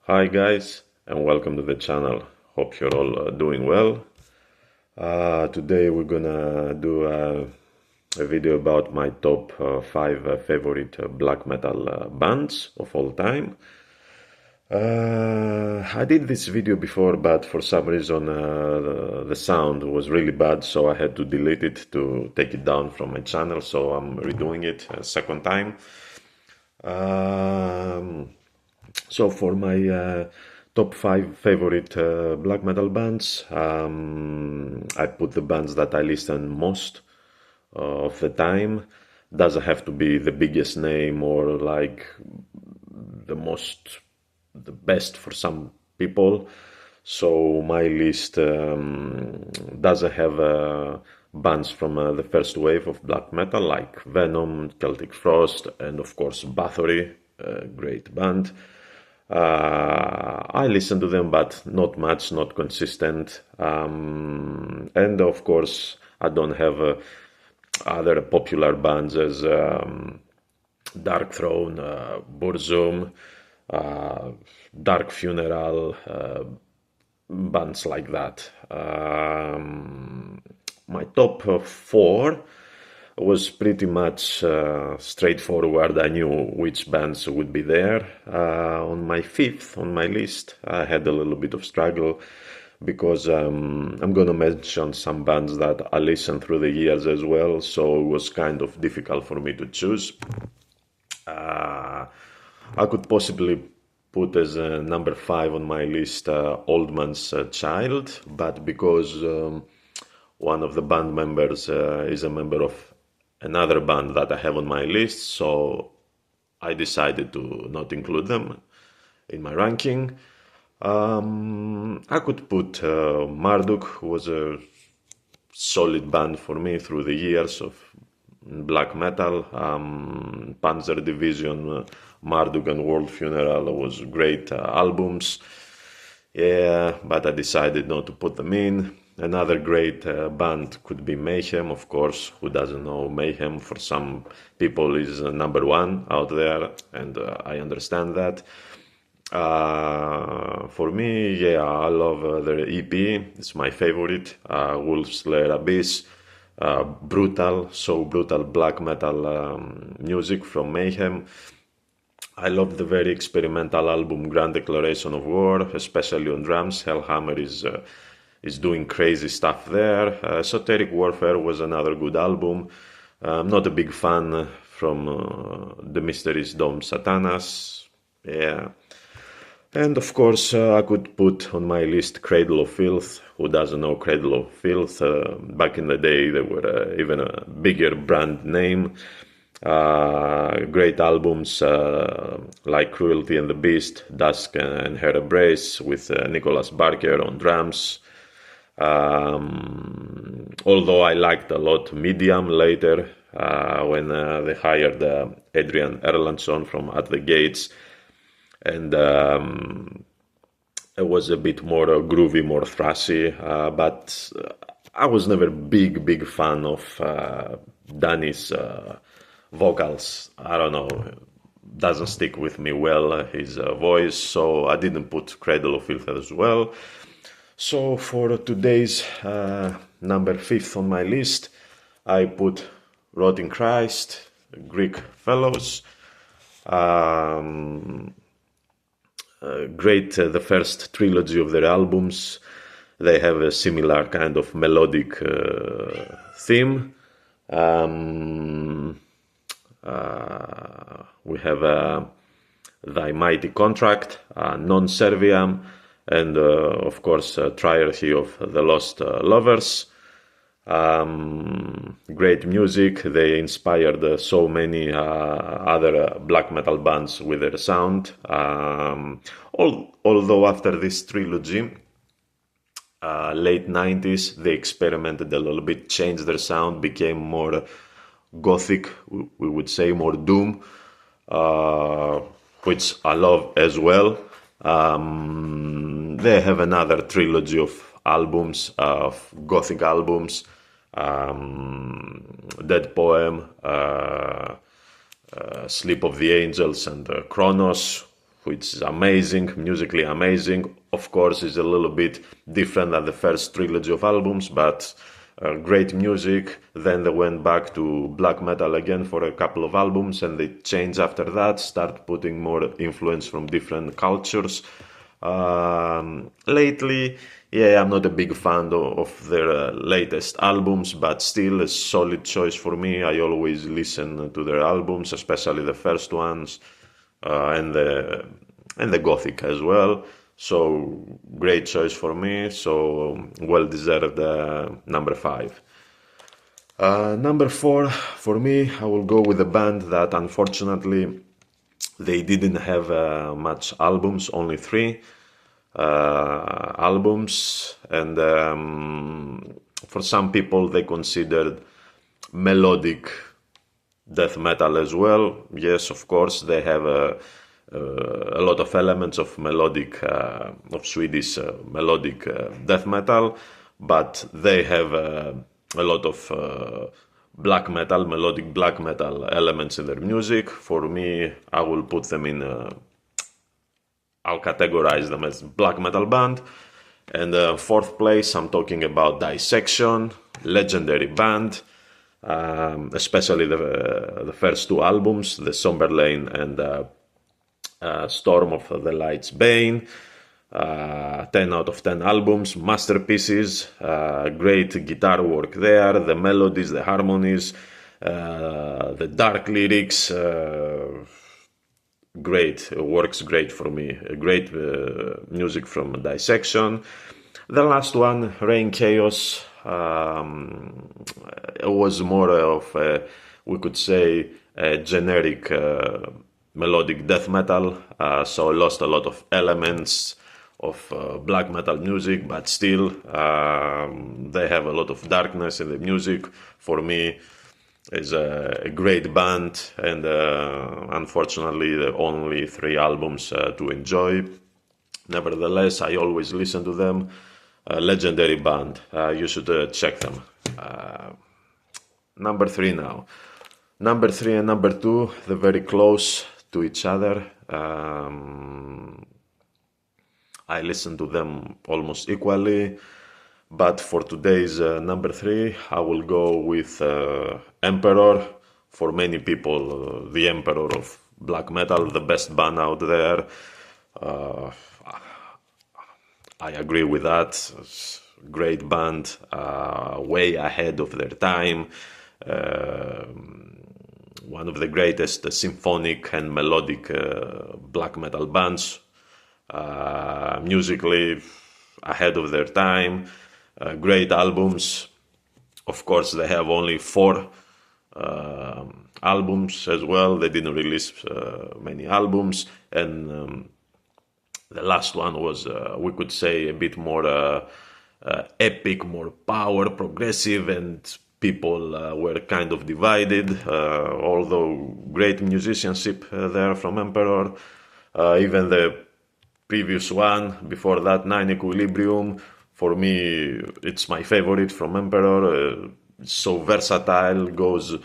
Hi guys, and welcome to the channel. Hope you're all doing well. Today we're gonna do a video about my top 5 favorite black metal bands of all time. I did this video before, but for some reason the sound was really bad, so I had to delete it to take it down from my channel, so I'm redoing it a second time. So for my top 5 favorite black metal bands, I put the bands that I listen most of the time. Doesn't have to be the biggest name or like the best for some people. So my list doesn't have bands from the first wave of black metal like Venom, Celtic Frost, and of course Bathory, a great band. I listen to them, but not much, not consistent. And of course, I don't have other popular bands as Dark Throne, Burzum, Dark Funeral, bands like that. My top 4 was pretty much straightforward. I knew which bands would be there. On my 5th on my list, I had a little bit of struggle because I'm gonna mention some bands that I listened through the years as well, so it was kind of difficult for me to choose. I could possibly put as number 5 on my list Old Man's Child, but because one of the band members is a member of another band that I have on my list, so I decided to not include them in my ranking. I could put Marduk, who was a solid band for me through the years of black metal. Panzer Division, Marduk, and World Funeral was great albums. Yeah, but I decided not to put them in. Another great band could be Mayhem, of course. Who doesn't know Mayhem? For some people is number 1 out there, and I understand that. For me, yeah, I love their EP. It's my favorite. Wolf's Lair Abyss. Brutal, so brutal black metal music from Mayhem. I love the very experimental album Grand Declaration of War, especially on drums. Hellhammer is doing crazy stuff there. Esoteric Warfare was another good album. I'm not a big fan from The Mysteries Dome Satanas. Yeah. And of course, I could put on my list Cradle of Filth. Who doesn't know Cradle of Filth? Back in the day, they were even a bigger brand name. Great albums like Cruelty and the Beast, Dusk and Her Embrace with Nicholas Barker on drums. Although I liked a lot Medium later when they hired Adrian Erlandsson from At the Gates, and it was a bit more groovy, more thrashy, but I was never big fan of Danny's vocals. I don't know, doesn't stick with me well, his voice, so I didn't put Cradle of Filth as well. So for today's number 5th on my list, I put Rotting Christ, Greek Fellows. Great, the first trilogy of their albums. They have a similar kind of melodic theme. We have Thy Mighty Contract, Non Serviam, and of course Triarchy of the Lost Lovers. Great music. They inspired so many other black metal bands with their sound. Although after this trilogy, late 90s, they experimented a little bit, changed their sound, became more gothic, we would say, more doom, which I love as well. They have another trilogy of albums, of gothic albums, Dead Poem, Sleep of the Angels, and Chronos, which is amazing, musically amazing. Of course, it's a little bit different than the first trilogy of albums, but great music. Then they went back to black metal again for a couple of albums, and they changed after that, start putting more influence from different cultures. Lately, yeah, I'm not a big fan of their latest albums, but still a solid choice for me. I always listen to their albums, especially the first ones, and the gothic as well. So great choice for me. So well deserved number 5. Number 4 for me, I will go with a band that unfortunately they didn't have much albums, only 3 albums, and for some people they considered melodic death metal as well. Yes, of course, they have a lot of elements of melodic, of Swedish melodic death metal, but they have a lot of black metal, melodic black metal elements in their music. For me, I will put them in, I'll categorize them as black metal band. And 4th place, I'm talking about Dissection, legendary band. Especially the first 2 albums, The Somberlane and Storm of the Light's Bane. 10 out of 10 albums, masterpieces, great guitar work there, the melodies, the harmonies, the dark lyrics, great, works great for me, great music from Dissection. The last one, Reign Chaos, it was more of a, we could say, a generic melodic death metal, so I lost a lot of elements of black metal music, but still they have a lot of darkness in the music. For me, is a great band, and unfortunately the only 3 albums to enjoy. Nevertheless, I always listen to them. Legendary band, you should check them. Number 3 now. Number 3 and number 2, they're very close to each other. I listen to them almost equally, but for today's number 3, I will go with Emperor. For many people, the Emperor of black metal, the best band out there. I agree with that. Great band, way ahead of their time. One of the greatest symphonic and melodic black metal bands. Musically ahead of their time. Great albums. Of course, they have only 4 albums as well. They didn't release many albums, and the last one was, we could say, a bit more epic, more power, progressive, and people were kind of divided. Although great musicianship there from Emperor, even the previous one before that, Nine Equilibrium, for me it's my favorite from Emperor. So versatile, goes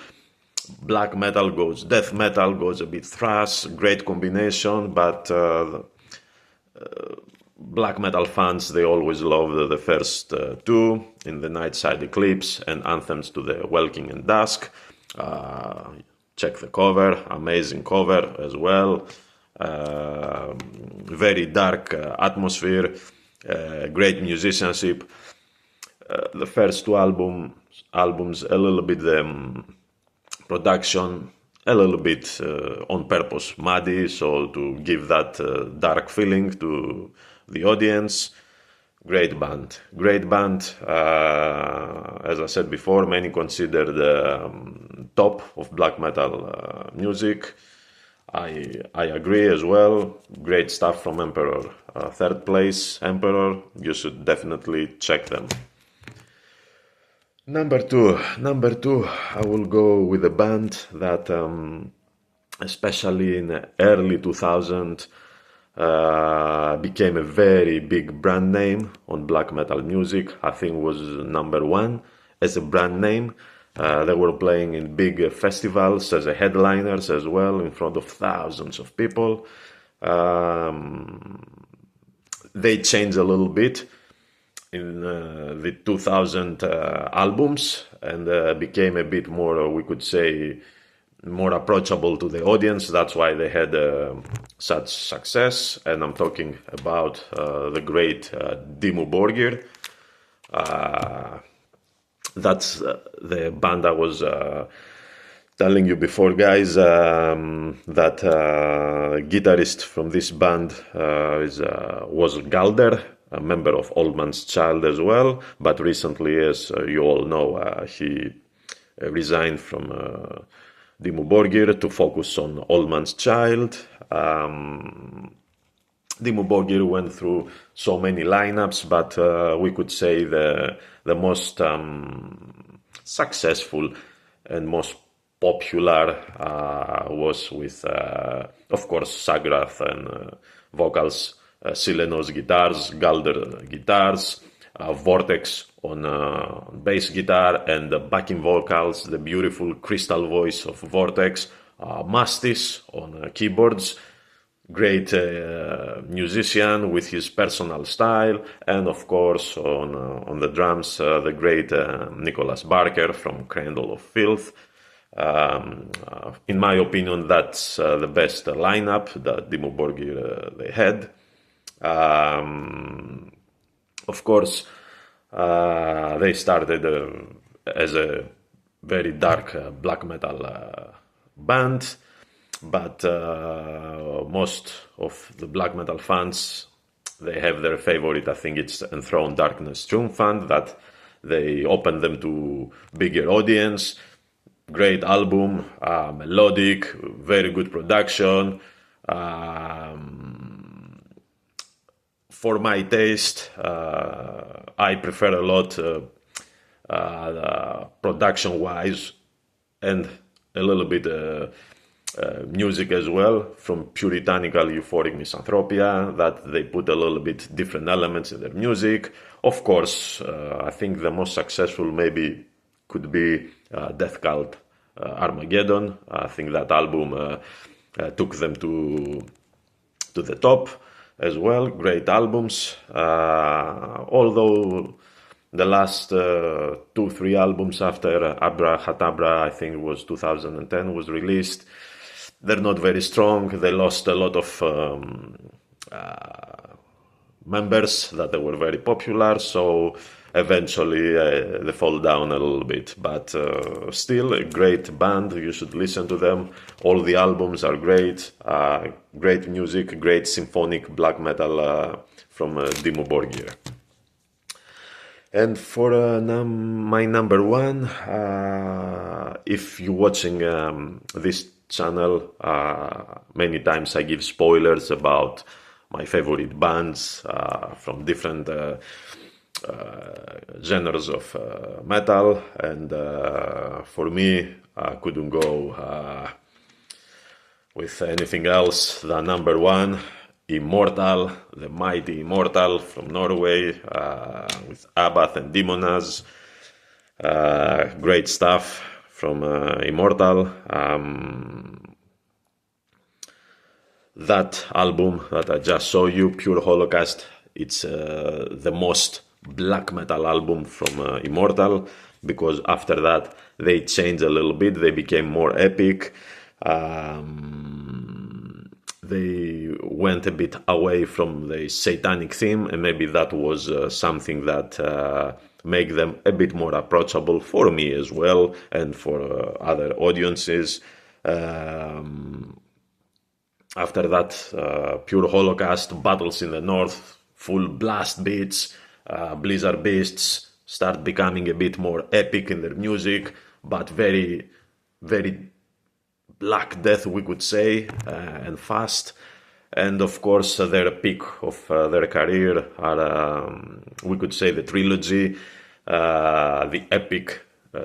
black metal, goes death metal, goes a bit thrash, great combination. But black metal fans, they always love the first 2, In the Nightside Eclipse and Anthems to the Welkin and Dusk. Check the cover, amazing cover as well. Very dark atmosphere, great musicianship. The first 2 albums, a little bit production, a little bit on purpose muddy, so to give that dark feeling to the audience. Great band, great band. As I said before, many consider the top of black metal music. I agree as well. Great stuff from Emperor. 3rd place, Emperor. You should definitely check them. Number two, I will go with a band that, especially in the early 2000s, became a very big brand name on black metal music. I think was number 1 as a brand name. They were playing in big festivals as a headliners as well, in front of thousands of people. They changed a little bit in the 2000 albums and became a bit more, we could say, more approachable to the audience. That's why they had such success. And I'm talking about the great Dimmu Borgir. That's the band I was telling you before, guys, that guitarist from this band was Galder, a member of Old Man's Child as well. But recently, as you all know, he resigned from Dimmu Borgir to focus on Old Man's Child. Dimmu Borgir went through so many lineups, but we could say the most successful and most popular was with, of course, Sagrath and vocals, Silenos guitars, Galder guitars, Vortex on bass guitar, and the backing vocals, the beautiful crystal voice of Vortex, Mastis on keyboards. Great musician with his personal style, and of course on the drums, the great Nicholas Barker from Cradle of Filth. In my opinion, that's the best lineup that Dimmu Borgir they had. Of course, they started as a very dark black metal band, but most of the black metal fans, they have their favorite. I think it's Enthroned Darkness Triumphant, that they open them to bigger audience. Great album, melodic, very good production. For my taste, I prefer a lot production-wise and a little bit music as well, from Puritanical Euphoric Misanthropia, that they put a little bit different elements in their music. Of course, I think the most successful maybe could be Death Cult Armageddon. I think that album took them to the top as well. Great albums. Although the last 2-3 albums after Abracadabra, I think it was 2010, was released, they're not very strong. They lost a lot of members that they were very popular, so eventually they fall down a little bit. But still a great band. You should listen to them. All the albums are great. Great music, great symphonic black metal from Dimmu Borgir. And for my number one, if you're watching this channel, many times I give spoilers about my favorite bands from different genres of metal, and for me, I couldn't go with anything else than number one, Immortal, the mighty Immortal from Norway, with Abbath and Demonaz. Great stuff from Immortal. That album that I just showed you, Pure Holocaust, it's the most black metal album from Immortal, because after that they changed a little bit. They became more epic. They went a bit away from the satanic theme, and maybe that was something that make them a bit more approachable for me as well, and for other audiences. After that, Pure Holocaust, Battles in the North, full blast beats, Blizzard Beasts start becoming a bit more epic in their music, but very, very Black Death, we could say, and fast. And of course, their peak of their career are, we could say, the trilogy, the epic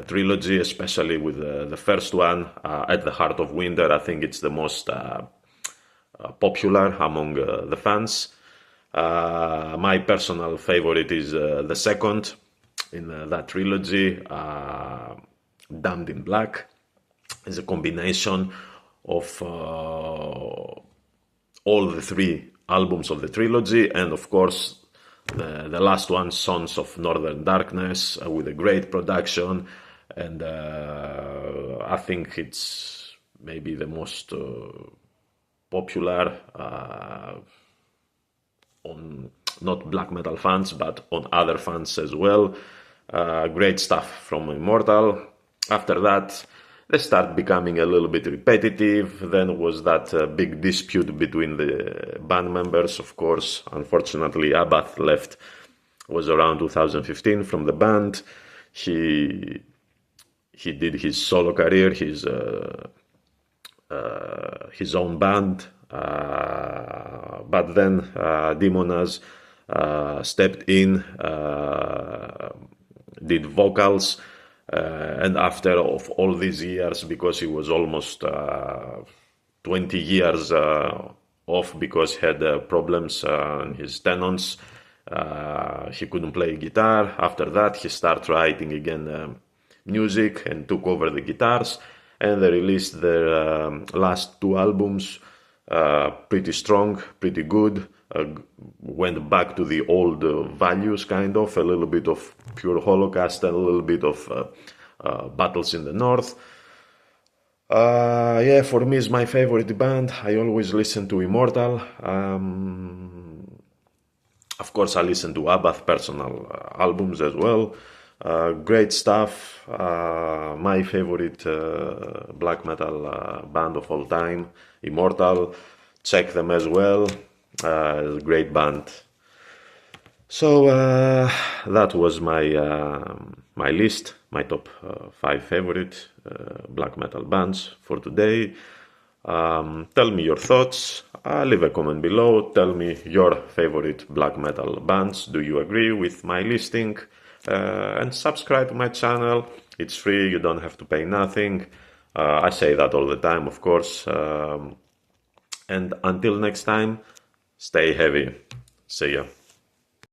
trilogy, especially with the first one, At the Heart of Winter. I think it's the most popular among the fans. My personal favorite is the second in that trilogy, Damned in Black. Is a combination of all the 3 albums of the trilogy, and of course the last one, Sons of Northern Darkness, with a great production, and I think it's maybe the most popular on not black metal fans, but on other fans as well. Great stuff from Immortal. After that, they start becoming a little bit repetitive. Then was that big dispute between the band members. Of course, unfortunately, Abbath left. Was around 2015 from the band. He did his solo career, his own band. But then Demonaz stepped in, did vocals. And after of all these years, because he was almost 20 years off because he had problems in his tendons, he couldn't play guitar. After that, he started writing again music and took over the guitars. And they released their last 2 albums, pretty strong, pretty good. Went back to the old values, kind of, a little bit of pure Holocaust and a little bit of Battles in the North. Yeah, for me is my favorite band. I always listen to Immortal. Of course, I listen to Abbath personal albums as well. Great stuff. My favorite black metal band of all time, Immortal. Check them as well. Great band. So that was my list, my top 5 favorite black metal bands for today. Tell me your thoughts. Leave a comment below. Tell me your favorite black metal bands. Do you agree with my listing? And subscribe to my channel. It's free. You don't have to pay nothing. I say that all the time, of course. And until next time, stay heavy. See ya.